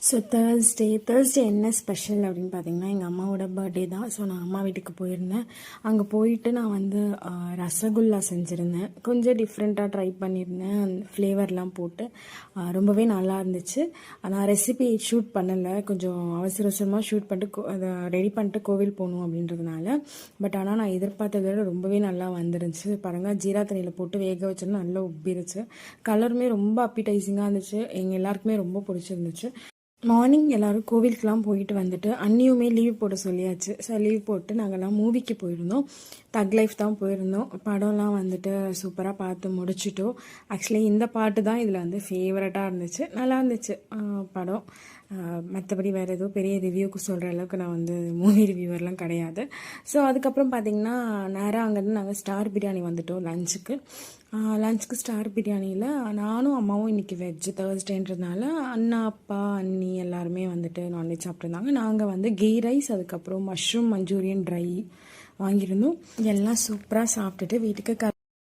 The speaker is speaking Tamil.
ஸோ தேர்ஸ்டே என்ன ஸ்பெஷல் அப்படின்னு பார்த்தீங்கன்னா எங்கள் அம்மாவோட பர்த்டே தான். ஸோ நான் அம்மா வீட்டுக்கு போயிருந்தேன். அங்கே போயிட்டு நான் வந்து ரசகுல்லா செஞ்சுருந்தேன். கொஞ்சம் டிஃப்ரெண்ட்டாக ட்ரை பண்ணியிருந்தேன். அந்த ஃப்ளேவர்லாம் போட்டு ரொம்பவே நல்லா இருந்துச்சு. நான் ரெசிபி ஷூட் பண்ணலை, கொஞ்சம் அவசரமாக ஷூட் பண்ணிட்டு அதை ரெடி பண்ணிட்டு கோவில் போகணும் அப்படின்றதுனால. பட் ஆனால் நான் எதிர்பார்த்ததை விட ரொம்பவே நல்லா வந்துருந்துச்சு. பாருங்கள், ஜீரா தண்ணியில் போட்டு வேக வச்சோன்னா நல்லா உப்பிருச்சு. கலருமே ரொம்ப அப்பிடைசிங்காக இருந்துச்சு. எங்கள் எல்லாருக்குமே ரொம்ப பிடிச்சிருந்துச்சு. மார்னிங் எல்லோரும் கோவிலுக்கெலாம் போயிட்டு வந்துட்டு அன்னியுமே லீவ் போட சொல்லியாச்சு. ஸோ லீவ் போட்டு நாங்கள்லாம் மூவிக்கு போயிருந்தோம். தக் லைஃப் தான் போயிருந்தோம். படம்லாம் வந்துட்டு சூப்பராக பார்த்து முடிச்சிட்டோம். ஆக்சுவலி இந்த பாட்டு தான் இதில் வந்து ஃபேவரட்டாக இருந்துச்சு. நல்லா இருந்துச்சு படம். மற்றபடி வேறு எதுவும் பெரிய ரிவ்யூக்கு சொல்கிற அளவுக்கு நான் வந்து மூவி ரிவ்யூவர்லாம் கிடையாது. ஸோ அதுக்கப்புறம் பார்த்திங்கன்னா நேராக அங்கேருந்து நாங்கள் ஸ்டார் பிரியாணி வந்துவிட்டோம் லஞ்சுக்கு ஸ்டார் பிரியாணியில் நானும் அம்மாவும் இன்றைக்கி வெஜ்ஜு தேர்ஸ்டேன்றதுனால அண்ணா அப்பா அண்ணி எல்லாருமே வந்துட்டு நான்வெஜ் சாப்பிட்ருந்தாங்க. நாங்கள் வந்து கீ ரைஸ் அதுக்கப்புறம் மஷ்ரூம் மஞ்சூரியன் ட்ரை வாங்கியிருந்தோம். எல்லாம் சூப்பராக சாப்பிட்டுட்டு வீட்டுக்கு